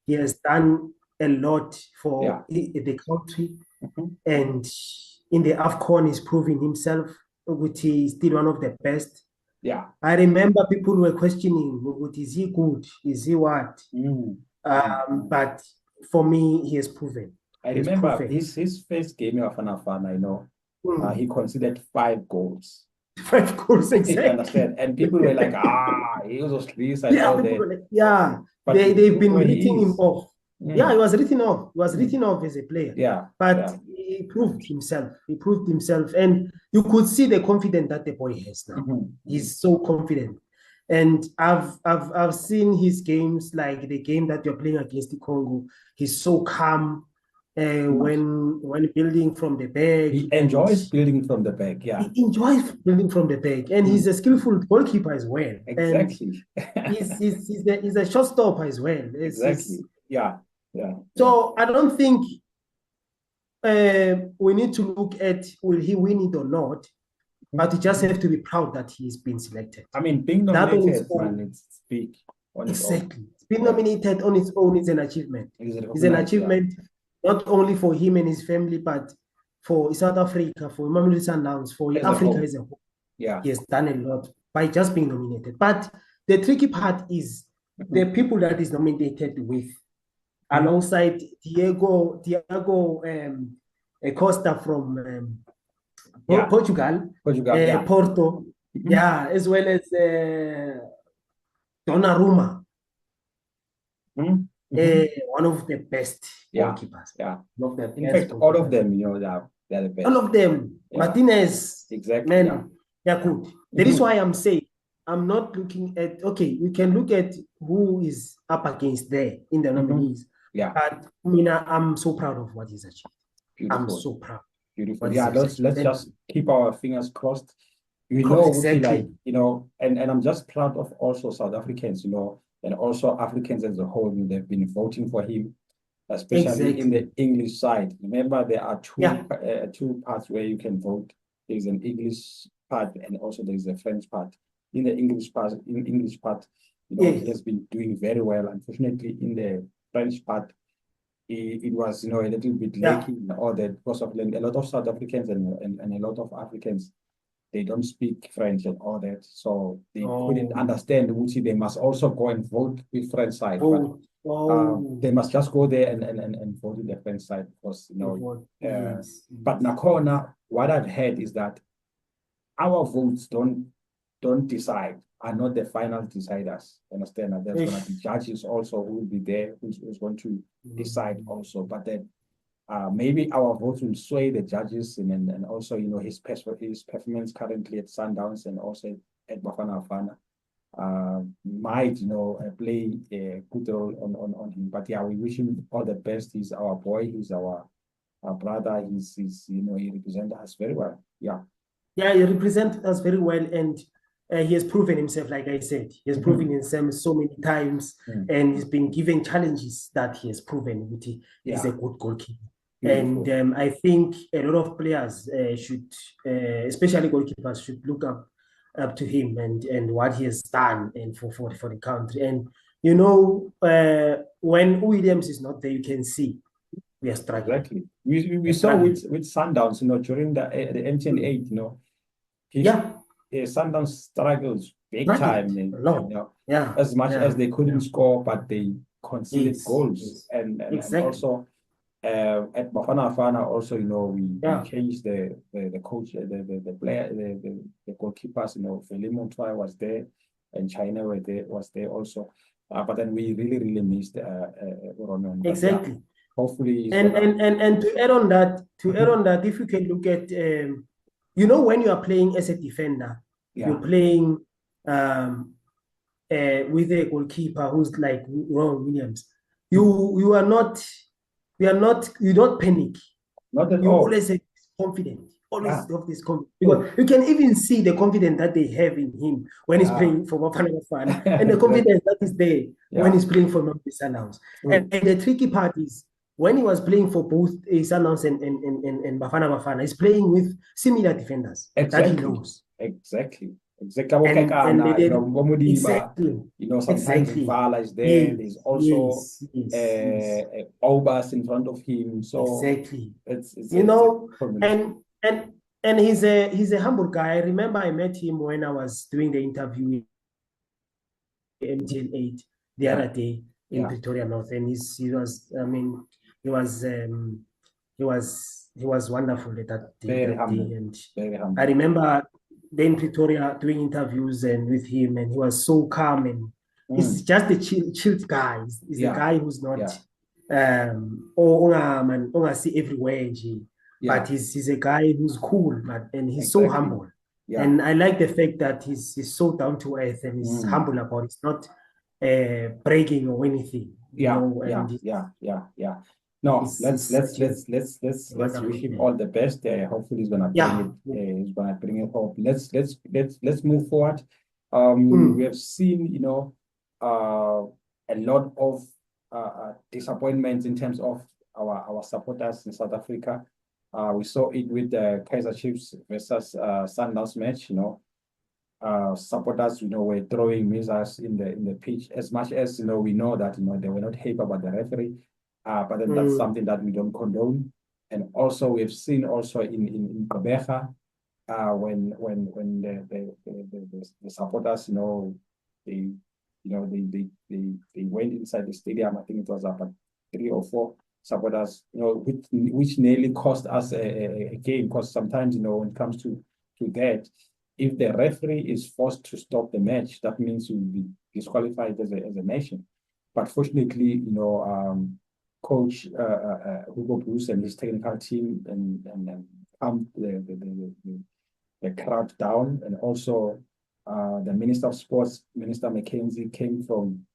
He has done a lot for the country. And in the AFCON, he's proving himself. Uti is still one of the best. I remember people were questioning, is he good? Is he what? But for me, he has proven. I remember his first game of Bafana Bafana, he considered 5 goals. 5 goals, exactly. You understand? And people were like, he was asleep and all that. Yeah, but they've been writing him off. Yeah, he was written off. He was written off as a player. Yeah. But he proved himself. He proved himself. And you could see the confidence that the boy has now. He's so confident. And I've seen his games, like the game that you're playing against the Congo. He's so calm. When building from the back. He enjoys building from the back, yeah. He enjoys building from the back. And he's a skillful goalkeeper as well. Exactly. And he's a showstopper as well. Exactly. Yeah. So I don't think we need to look at will he win it or not, but you just have to be proud that he's been selected. I mean, being nominated, it's big. Exactly. Being nominated on its own is an achievement. It's an achievement not only for him and his family, but for South Africa, for Mamelodi Sundowns, for Africa as a whole. Yeah. He has done a lot by just being nominated. But the tricky part is the people that is nominated with, alongside Diego Costa from Portugal, Porto, as well as Donnarumma. One of the best goalkeepers. Yeah. In fact, all of them, they're the best. All of them. Yeah. Martinez. Exactly. Man, they're good. That is why I'm saying I'm not looking at, we can look at who is up against there in the nominees. Yeah. But I'm so proud of what he's achieved. Beautiful. I'm so proud. Beautiful. Yeah, let's just keep our fingers crossed. Exactly. And I'm just proud of also South Africans, and also Africans as a whole. They've been voting for him, especially in the English side. Remember, there are two parts where you can vote. There's an English part and also there's a French part. In the English part, he has been doing very well. Unfortunately, in the French part, it was a little bit lacking and all that, because of a lot of South Africans and a lot of Africans, they don't speak French and all that, so they couldn't understand which they must also go and vote with French side. They must just go there and vote in the French side, because but Nakona, what I've heard is that our votes don't decide, are not the final deciders. Understand that there's going to be judges also who will be there, who's going to decide also. But then maybe our votes will sway the judges, and also his performance currently at Sundowns and also at Bafana Bafana might play a good role on him. But yeah, we wish him all the best. He's our boy. He's our brother. He represents us very well. Yeah, he represents us very well, and he has proven himself, like I said. He has proven himself so many times, and he's been given challenges that he has proven that he's a good goalkeeper. Beautiful. And I think a lot of players should, especially goalkeepers, should look up to him and what he has done and for the country. And when Williams is not there, you can see we are struggling. Exactly. We saw with Sundowns, during the MTN 8, Sundowns struggles big time. As much as they couldn't score, but they conceded goals. And also at Bafana Bafana also, we changed the coach, the player, the goalkeepers. Felimo Twa was there, and China was there also. But then we really missed Ronwen. Exactly. Yeah, hopefully. And to add on that, if you can look at when you are playing as a defender, you're playing with a goalkeeper who's like Ron Williams. You don't panic. Not at you all. Always have confidence. Always have this confidence. Because you can even see the confidence that they have in him when he's playing for Bafana Bafana, and the confidence that is there when he's playing for Mamelodi Sundowns. And the tricky part is when he was playing for both Sundowns and Bafana Bafana, he's playing with similar defenders that he knows. Exactly. Exactly. Sometimes Vala is there. There's also Obas in front of him. So it's and he's a humble guy. I remember I met him when I was doing the interview in MTN 8 the other day in Pretoria North, and he was he was wonderful at that day. Very humble. And Very humble. I remember then Pretoria doing interviews and with him, and he was so calm, and he's just a chilled guy. He's a guy who's not see everywhere, but he's a guy who's cool, and he's so humble. Yeah. And I like the fact that he's so down to earth and he's humble about it. It's not bragging or anything. Yeah. No, let's wish him all the best. Hopefully he's gonna bring it home. Let's move forward. We have seen, a lot of disappointments in terms of our supporters in South Africa. We saw it with the Kaizer Chiefs versus Sundowns match. Supporters, were throwing missiles in the pitch. As much as we know that they were not happy about the referee, but then that's something that we don't condone. And also we've seen also in Gqeberha, when the supporters, they went inside the stadium. I think it was about 3 or 4 supporters, which nearly cost us a game. Because sometimes, when it comes to that, if the referee is forced to stop the match, that means you'll be disqualified as a nation. But fortunately, Coach Hugo Bruce and his technical team and calmed the crowd down, and also the Minister of Sports, Minister McKenzie, came from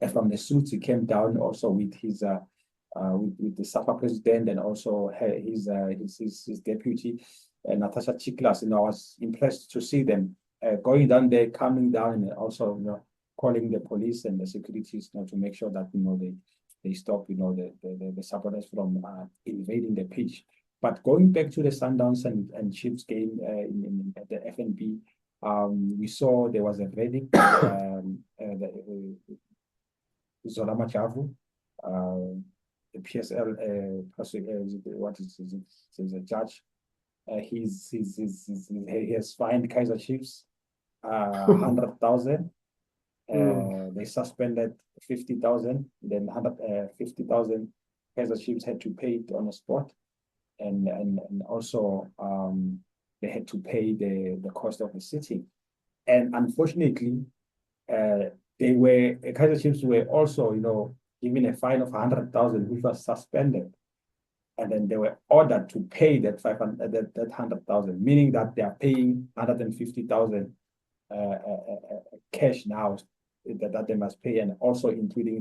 the suits. He came down also with his with the SAFA president, and also his deputy, Natasha Chiklas. I was impressed to see them going down there, coming down, and also calling the police and the securities to make sure that they stop the supporters from invading the pitch. But going back to the Sundowns and Chiefs game at the FNB, we saw there was a verdict. Zola Majavu, the PSL, what is it? He's a judge. He has fined Kaizer Chiefs 100,000. They suspended 50,000. Then 150,000 Kaizer Chiefs had to pay it on the spot, and also they had to pay the cost of the sitting. And unfortunately, Kaizer Chiefs were also given a fine of 100,000, which was suspended. And then they were ordered to pay that 100,000, meaning that they are paying 150,000 cash now that they must pay, and also including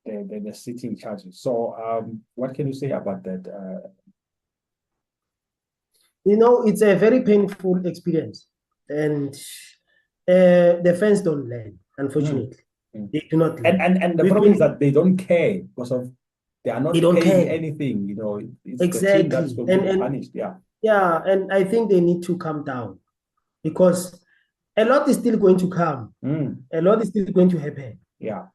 the sitting charges. So what can you say about that? It's a very painful experience, and the fans don't learn, unfortunately. They do not learn. And the problem is that they don't care because of they are not paying anything. It's exactly. The team that's going to be punished. Yeah, and I think they need to calm down, because a lot is still going to come. A lot is still going to happen. Yeah.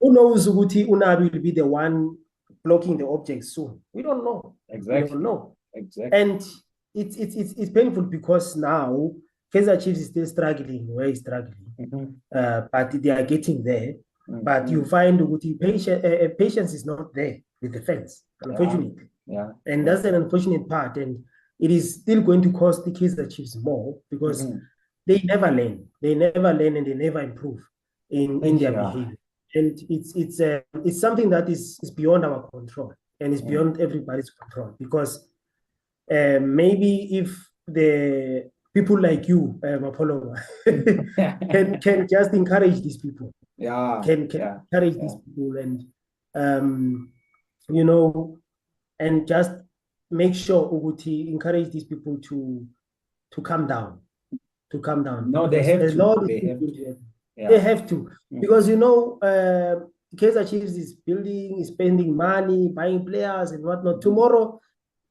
Who knows Uguti Unabi will be the one blocking the object soon? We don't know. Exactly. We don't know. Exactly. And it's painful, because now Kaizer Chiefs is still struggling where he's struggling. But they are getting there. But you find Uguti patience is not there with the fans, unfortunately. Yeah. And that's an unfortunate part. And it is still going to cost the Kaizer Chiefs more, because they never learn. They never learn, and they never improve in their behavior. And it's something that is beyond our control, and it's beyond everybody's control, because maybe if the people like you, Apollo, can just encourage these people, can encourage these people, and and just make sure Uguti encourage these people to calm down, No, they have to. They have to, because Kaizer Chiefs is spending money, buying players and whatnot. Tomorrow,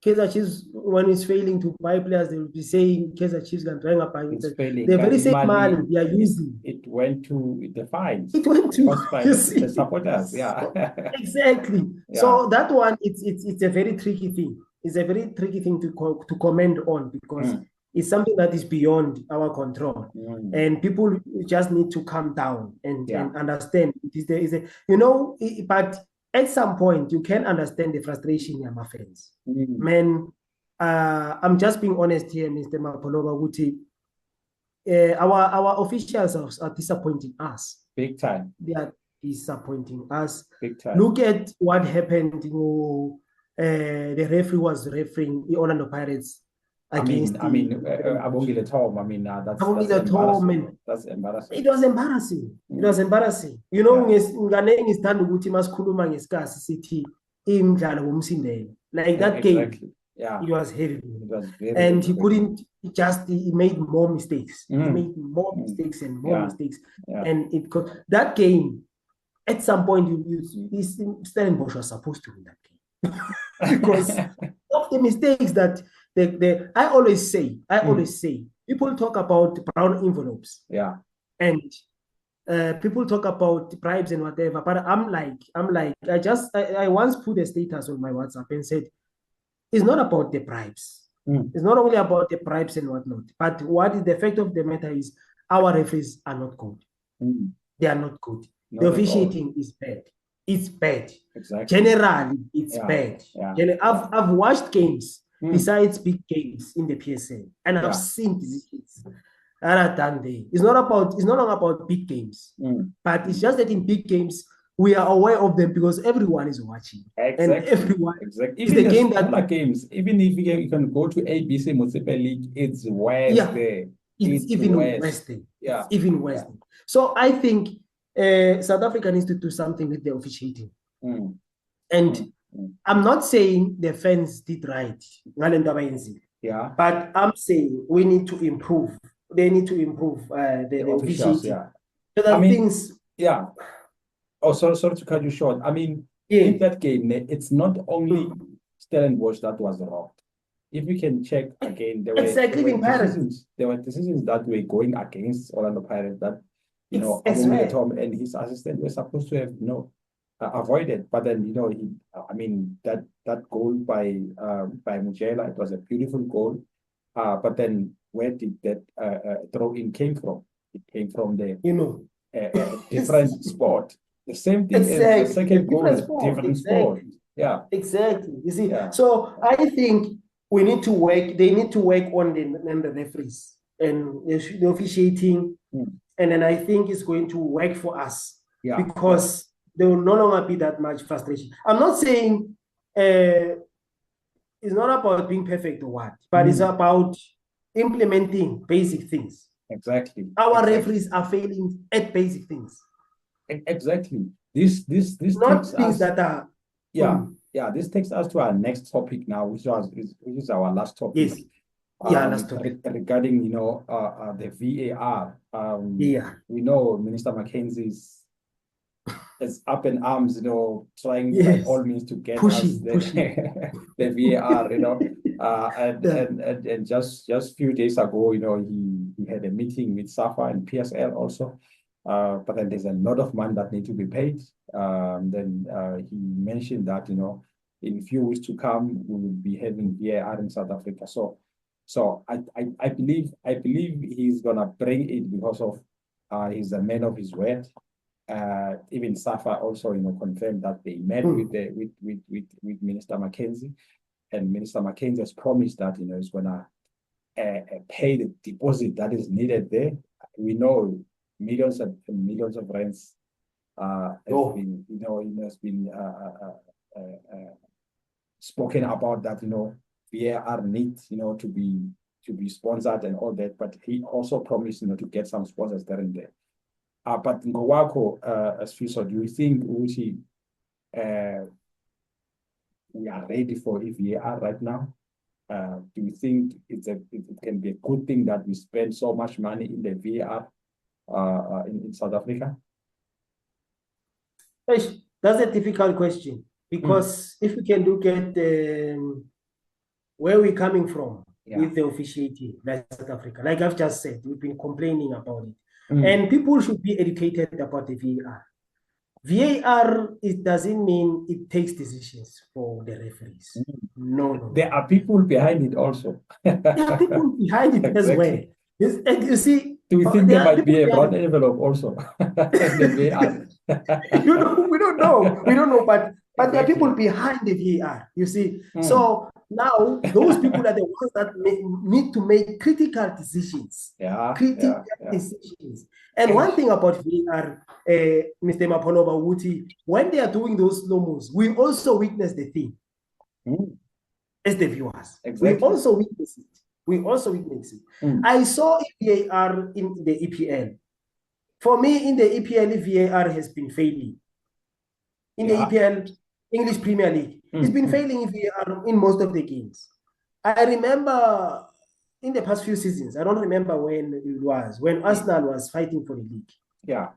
Kaizer Chiefs, when it's failing to buy players, they will be saying Kaizer Chiefs can bring up. The very same money they are using. It went to the fines. It went to the supporters. Exactly. Yeah. So that one, it's a very tricky thing. It's a very tricky thing to comment on, because it's something that is beyond our control, and people just need to calm down and understand. But at some point, you can understand the frustration of my fans. Man, I'm just being honest here, Mr. Mapoloba Guti. Our officials are disappointing us. Big time. They are disappointing us. Big time. Look at what happened. The referee was refereeing the Orlando Pirates against. Abongile Tom. That's embarrassing. It was embarrassing. It was embarrassing. Ngane ngithanda ukuthi masikhuluma ngesikhathi sithi imidlalo womsindelo. Like that game. Yeah. It was heavy. It was very, and he couldn't he made more mistakes. He made more mistakes and more mistakes. Yeah. And it could that game at some point Stellenbosch was supposed to win that game. Because of the mistakes that I always say, people talk about brown envelopes. Yeah. And people talk about bribes and whatever. But I'm like, I once put a status on my WhatsApp and said, it's not about the bribes. It's not only about the bribes and whatnot. But what is the fact of the matter is our referees are not good. They are not good. The officiating is bad. It's bad. Exactly. Generally, it's bad. Yeah. I've watched games besides big games in the PSL, and I've seen these kids that are done there. It's not long about big games, but it's just that in big games we are aware of them because everyone is watching. Exactly. And everyone. Exactly. It's even the game that games, even if you can go to ABC Municipal League, it's worse there. It's even worse there. Yeah. It's even worse there. So I think South Africa needs to do something with the officiating. And I'm not saying the fans did right. Yeah. But I'm saying we need to improve. They need to improve the officiating. Yeah. So things. Yeah. Oh, sorry to cut you short. In that game, it's not only Stellenbosch that was robbed. If you can check again, there were decisions that were going against Orlando Pirates that Tom and his assistant were supposed to have avoided. But then that goal by Mujela, it was a beautiful goal. But then where did that throw in came from? It came from the different sport. The same thing as the second goal is different sport. Yeah. Exactly. You see, so I think we need to work, they need to work on the referees and the officiating. And then I think it's going to work for us because there will no longer be that much frustration. I'm not saying it's not about being perfect or what, but it's about implementing basic things. Exactly. Our referees are failing at basic things. Exactly. This not things that are this takes us to our next topic now, which is our last topic. Yes. Last topic. Regarding the VAR. We know Minister Mackenzie is up in arms, trying by all means to get pushing. the VAR, and just few days ago, he had a meeting with SAFA and PSL also. But then there's a lot of money that need to be paid. Then he mentioned that in a few weeks to come we will be having VAR in South Africa. So I believe he's gonna bring it because of he's a man of his word. Even SAFA also confirmed that they met with Minister Mackenzie, and Minister Mackenzie has promised that he's gonna pay the deposit that is needed there. We know millions and millions of rands has been spoken about that VAR needs to be sponsored and all that, but he also promised to get some sponsors there and there. But Ngowako, as Fiso, do you think we are ready for VAR right now? Do you think it can be a good thing that we spend so much money in the VAR in South Africa? That's a difficult question because if we can look at where we're coming from with the officiating, like South Africa, like I've just said, we've been complaining about it. And people should be educated about the VAR. VAR, it doesn't mean it takes decisions for the referees. No. There are people behind it also. There are people behind it as well. You see, do we think there might be a brown envelope also? The VAR. We don't know. But But there are people behind the VAR, you see. So now those people are the ones that need to make critical decisions. Decisions. And one thing about VAR, Mr. Mapolova Wuti, when they are doing those slow-mos, we also witness the thing as the viewers. We also witness it. I saw VAR in the EPL. For me, in the EPL, VAR has been failing. In the EPL, English Premier League, it's been failing VAR in most of the games. I remember in the past few seasons, I don't remember when it was, when Arsenal was fighting for the league. Yeah.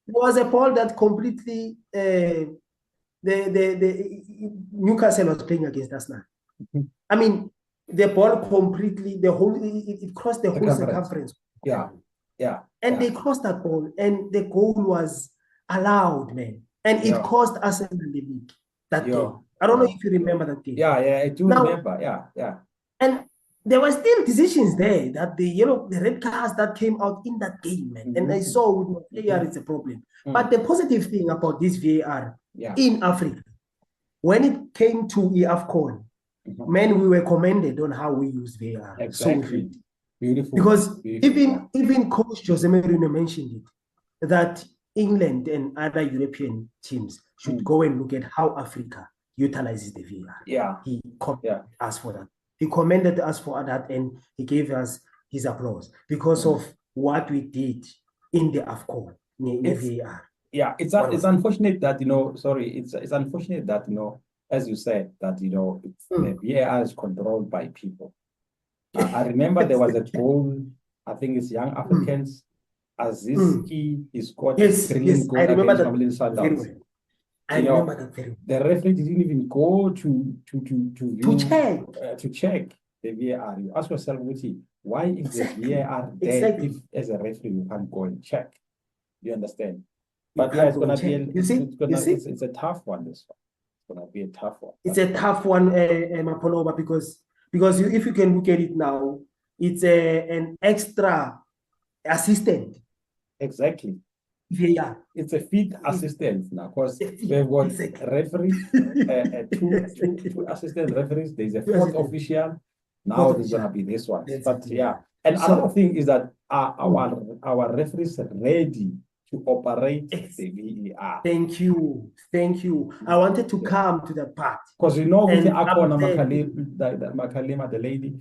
There was a ball that completely, the Newcastle was playing against Arsenal. I mean, the ball completely, it crossed the whole circumference. And they crossed that ball, and the goal was allowed, man. And it cost Arsenal the league that game. I don't know if you remember that game. I do remember. Yeah. And there were still decisions there that the red cards that came out in that game, man. And I saw with VAR it's a problem. But the positive thing about this VAR in Africa, when it came to AFCON, man, we were commended on how we use VAR. Exactly. So Beautiful. Because even Coach Jose Mourinho mentioned it, that England and other European teams should go and look at how Africa utilizes the VAR. He commended us for that. He commended us for that, and he gave us his applause because of what we did in the AFCON, in the VAR. Yeah, it's unfortunate that, it's unfortunate that, as you said, that, the VAR is controlled by people. I remember there was a goal, I think it's Young Africans, Aziz he scored a brilliant goal against Mamelodi Sundowns. I remember that very well. The referee didn't even go to check the VAR. You ask yourself, why is the VAR there if as a referee you can't go and check? You understand? But it's gonna be it's a tough one, this one. It's gonna be a tough one. It's a tough one, Mapolova, because if you can look at it now, it's an extra assistant. Exactly. VAR. It's a feed assistant now, because we've got referees, two assistant referees. There's a fourth official. Now there's gonna be this one. But and another thing is that our referees are ready to operate the VAR. Thank you. I wanted to come to that part. Because with Akona Makalima, the lady,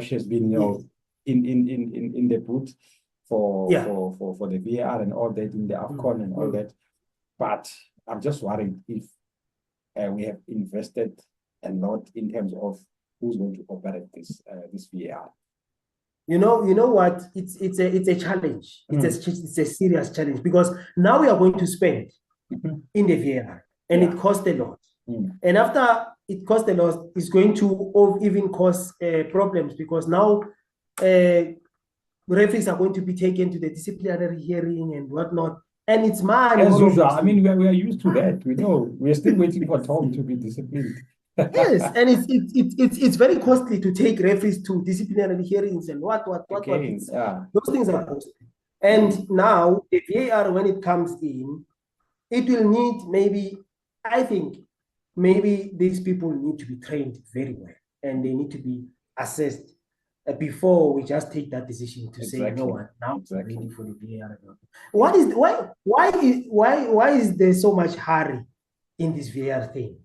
she's been in the booth for the VAR and all that in the AFCON and all that. But I'm just worried if we have invested a lot in terms of who's going to operate this VAR. You know what? It's a challenge. It's a serious challenge, because now we are going to spend in the VAR, and it costs a lot. And after it costs a lot, it's going to even cause problems, because now referees are going to be taken to the disciplinary hearing and whatnot. And it's mine. As usual. I mean, we are used to that. We know. We are still waiting for Tom to be disciplined. Yes, and it's very costly to take referees to disciplinary hearings and what. Those things are costly. And now the VAR, when it comes in, it will need I think these people need to be trained very well, and they need to be assessed before we just take that decision to say, you know what, now we're ready for the VAR. Why is there so much hurry in this VAR thing?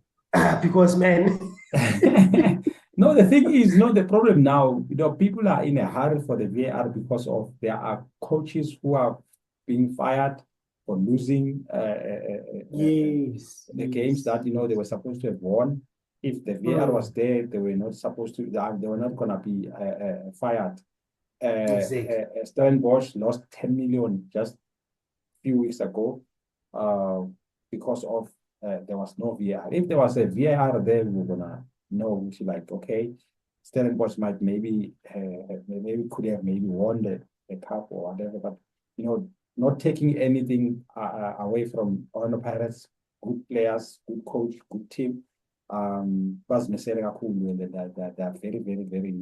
Because, man. No, the thing is, the problem now, people are in a hurry for the VAR because there are coaches who are being fired for losing the games that, they were supposed to have won. If the VAR was there, they were not supposed to, they were not going to be fired. Stellenbosch lost 10 million just a few weeks ago because of there was no VAR. If there was a VAR there, we were gonna know, okay, Stellenbosch might maybe could have won the cup or whatever, but not taking anything away from Orlando Pirates, good players, good coach, good team. But they are very, very, very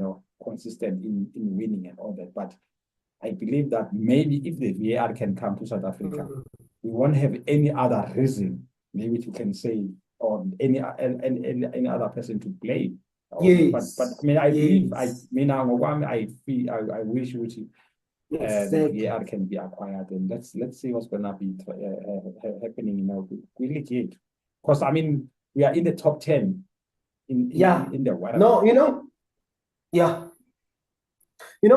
consistent in winning and all that. But I believe that maybe if the VAR can come to South Africa, we won't have any other reason. Maybe you can say or any other person to play. Yes. But I mean, I believe I feel I wish the VAR can be acquired, and let's see what's gonna be happening, quickly, because I mean we are in the top 10 in the world. No, yeah. You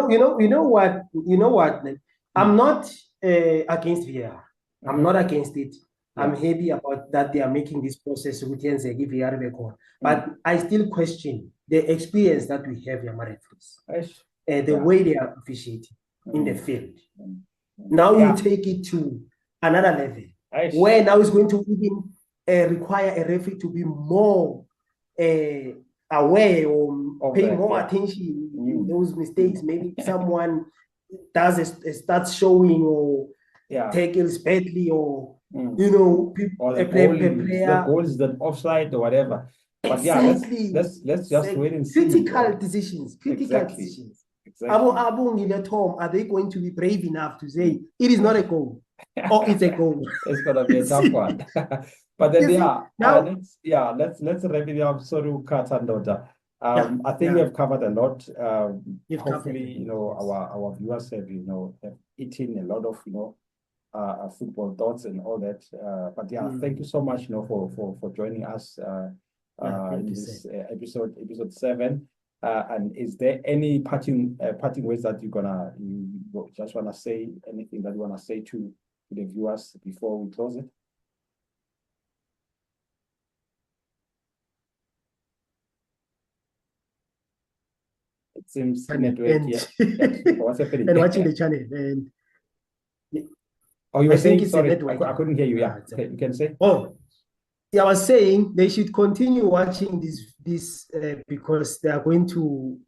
know what? I'm not against VAR. I'm not against it. I'm happy about that they are making this process with VAR record. But I still question the experience that we have, referees, the way they are officiating in the field. Now you take it to another level, where now it's going to even require a referee to be more aware or pay more attention in those mistakes. Maybe someone starts showing or tackles badly, or or the goal is the offside or whatever. But exactly. Let's just wait and see. Critical decisions. Decisions. Tom, are they going to be brave enough to say it is not a goal or it's a goal? It's gonna be a tough one. But then let's wrap it up. Sorry, Kat and Dota. I think we have covered a lot. Hopefully, our viewers have have eaten a lot of football thoughts and all that. But thank you so much for joining us in this episode 7. And is there any parting words that you just want to say, anything that you want to say to the viewers before we close it? It seems network here. What's happening? And watching the channel. And you were saying, sorry, I couldn't hear you. You can say. Oh, I was saying they should continue watching this because they are going to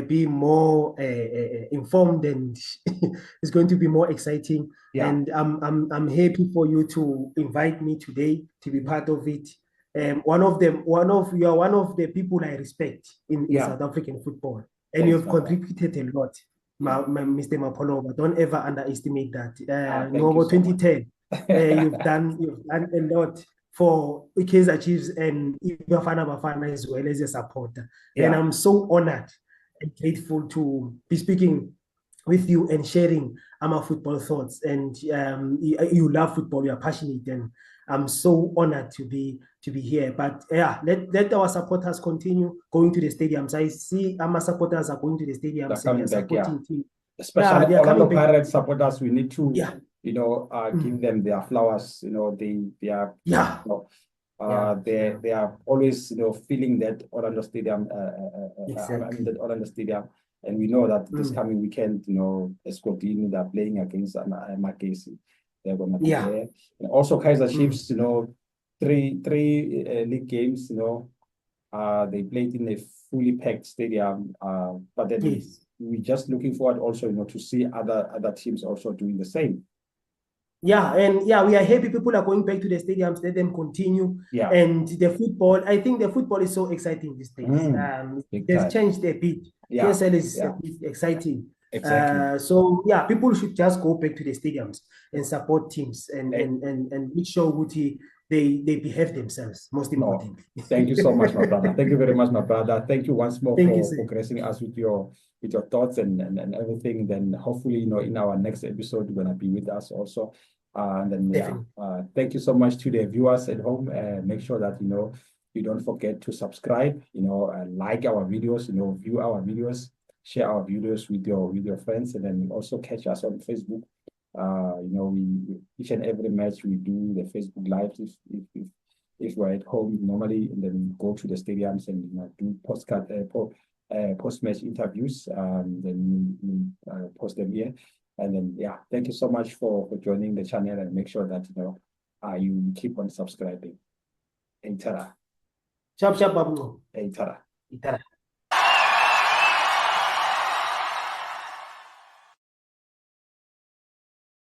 be more informed, and it's going to be more exciting. And I'm happy for you to invite me today to be part of it. You are one of the people I respect in South African football, and you have contributed a lot, Mr. Mapolova. Don't ever underestimate that. Over 2010, you've done a lot for Kaizer Chiefs and Bafana Bafana as well as a supporter. And I'm so honored and grateful to be speaking with you and sharing our football thoughts. And you love football, you are passionate, and I'm so honored to be here. But let our supporters continue going to the stadiums. I see our supporters are going to the stadiums and they're supporting team. Especially Orlando Pirates supporters, we need to give them their flowers. They are always feeling that Orlando Stadium. That Orlando Stadium, and we know that this coming weekend, Escotino, they're playing against Makesi. They're gonna be there. And also Kaizer Chiefs, three league games. They played in a fully packed stadium. But then we're just looking forward also, to see other teams also doing the same. We are happy people are going back to the stadiums. Let them continue. And the football, I think the football is so exciting these days. They've changed a bit. PSL is exciting. Exactly. So people should just go back to the stadiums and support teams and make sure they behave themselves, most importantly. Thank you so much, my brother. Thank you very much, my brother. Thank you once more for gracing us with your thoughts and everything. Then hopefully, in our next episode, you're gonna be with us also. And then thank you so much to the viewers at home. Make sure that you don't forget to subscribe, like our videos, view our videos, share our videos with your friends, and then also catch us on Facebook. We each and every match we do the Facebook lives if we're at home normally, and then we go to the stadiums and do post-match interviews. Then we post them here. And then thank you so much for joining the channel, and make sure that you keep on subscribing. Eitara. Sharp, babu. Eitara.